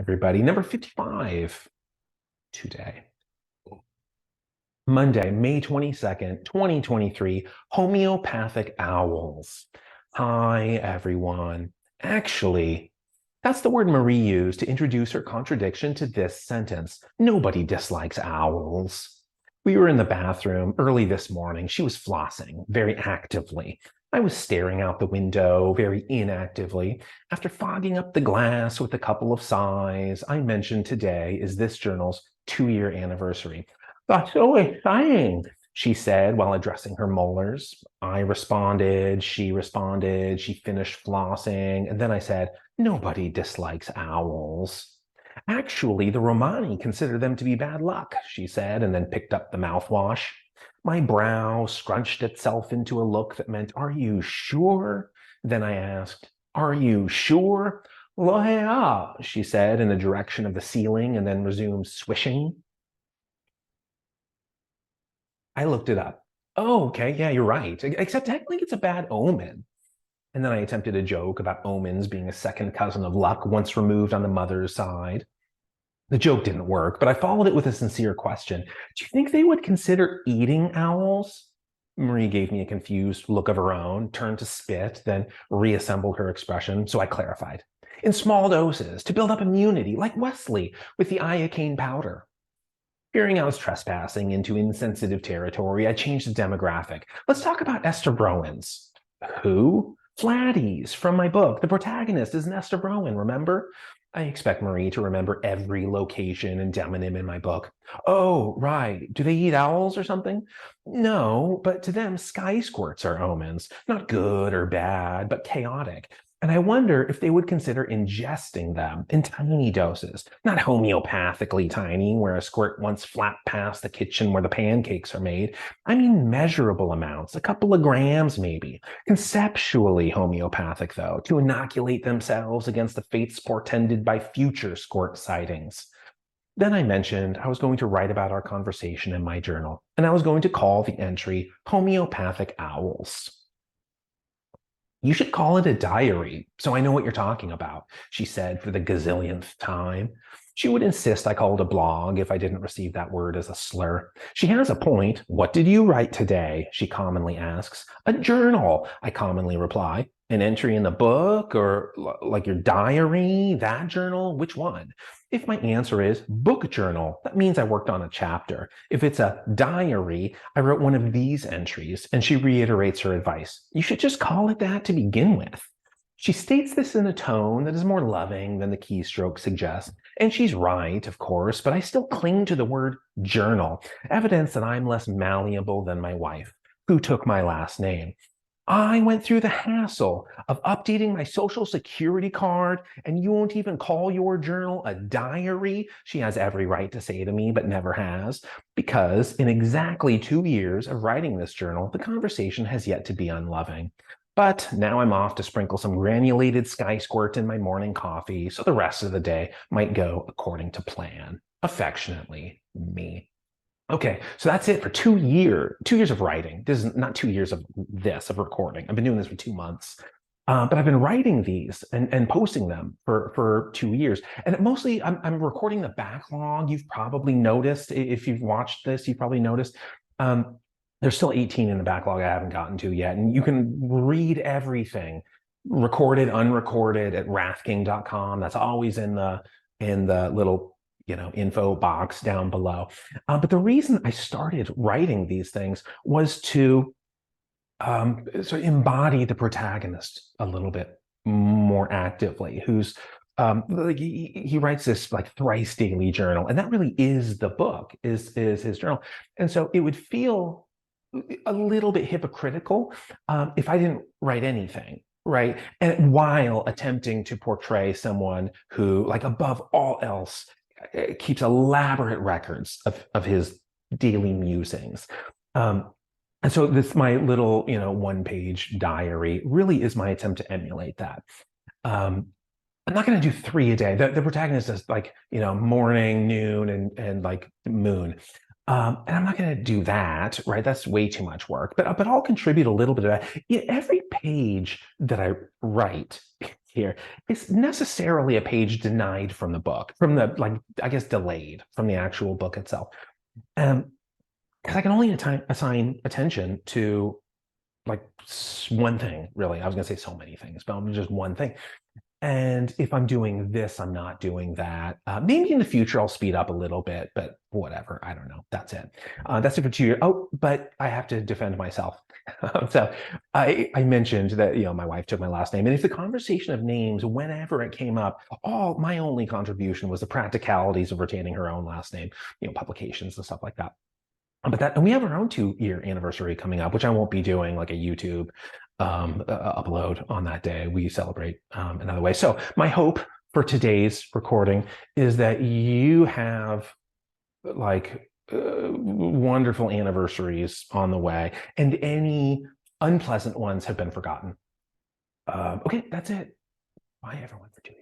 everybody. Number 55 today. Monday, May 22nd, 2023, Homeopathic Owls. Hi, everyone. Actually, that's the word Marie used to introduce her contradiction to this sentence. Nobody dislikes owls. We were in the bathroom early this morning. She was flossing very actively. I was staring out the window very inactively. After fogging up the glass with a couple of sighs, I mentioned today is this journal's 2-year anniversary. That's so exciting, she said while addressing her molars. I responded, she finished flossing, and then I said, nobody dislikes owls. Actually, the Romani consider them to be bad luck, she said, and then picked up the mouthwash. My brow scrunched itself into a look that meant, are you sure? Then I asked, are you sure? Well, yeah, she said in the direction of the ceiling and then resumed swishing. I looked it up. Oh, okay, yeah, you're right. Except technically it's a bad omen. And then I attempted a joke about omens being a second cousin of luck once removed on the mother's side. The joke didn't work, but I followed it with a sincere question. Do you think they would consider eating owls? Marie gave me a confused look of her own, turned to spit, then reassembled her expression, so I clarified. In small doses, to build up immunity, like Wesley with the iocane powder. Fearing I was trespassing into insensitive territory, I changed the demographic. Let's talk about Esther Browans. Who? Flatties, from my book. The protagonist is Esther Browan, remember? I expect Marie to remember every location and demonym in my book. Oh, right. Do they eat owls or something? No, but to them, sky squirts are omens. Not good or bad, but chaotic. And I wonder if they would consider ingesting them in tiny doses, not homeopathically tiny, where a squirt once flapped past the kitchen where the pancakes are made. I mean measurable amounts, a couple of grams maybe. Conceptually homeopathic, though, to inoculate themselves against the fates portended by future squirt sightings. Then I mentioned I was going to write about our conversation in my journal, and I was going to call the entry Homeopathic Owls. You should call it a diary, so I know what you're talking about, she said for the gazillionth time. She would insist I call it a blog if I didn't receive that word as a slur. She has a point. What did you write today? She commonly asks. A journal, I commonly reply. An entry in the book or like your diary, that journal? Which one? If my answer is book journal, that means I worked on a chapter. If it's a diary, I wrote one of these entries, and she reiterates her advice. You should just call it that to begin with. She states this in a tone that is more loving than the keystroke suggests, and she's right, of course, but I still cling to the word journal, evidence that I'm less malleable than my wife, who took my last name. I went through the hassle of updating my social security card, and you won't even call your journal a diary, she has every right to say to me, but never has, because in exactly 2 years of writing this journal, the conversation has yet to be unloving. But now I'm off to sprinkle some granulated sky squirt in my morning coffee, so the rest of the day might go according to plan. Affectionately, me. Okay, so that's it for 2 years of writing. This is not 2 years of recording. I've been doing this for 2 months. But I've been writing these and posting them for 2 years. And mostly I'm recording the backlog. You've probably noticed, if you've watched this, you've probably noticed there's still 18 in the backlog I haven't gotten to yet. And you can read everything, recorded, unrecorded, at rathking.com. That's always in the little info box down below. But the reason I started writing these things was to sort of embody the protagonist a little bit more actively, who's like he writes this like thrice daily journal, and that really is the book, is his journal. And so it would feel a little bit hypocritical if I didn't write anything, right? And while attempting to portray someone who, like above all else, keeps elaborate records of his daily musings. And so this, my little, one-page diary really is my attempt to emulate that. I'm not going to do 3 a day. The protagonist is like, morning, noon, and like moon. And I'm not going to do that, right? That's way too much work. But I'll contribute a little bit of that. Every page that I write here is necessarily a page denied from the book, from the, like, I guess delayed from the actual book itself. Because I can only assign attention to like one thing, really. I was going to say so many things, but I'm just one thing. And if I'm doing this, I'm not doing that. Maybe in the future I'll speed up a little bit, but whatever. I don't know. That's it. That's it for 2 years. Oh, but I have to defend myself. So I mentioned that, my wife took my last name, and if the conversation of names, whenever it came up, all my only contribution was the practicalities of retaining her own last name, publications and stuff like that. And we have our own 2-year anniversary coming up, which I won't be doing like a YouTube upload on that day. We celebrate another way. So my hope for today's recording is that you have like wonderful anniversaries on the way, and any unpleasant ones have been forgotten. Okay, that's it. Bye, everyone, for 2 years.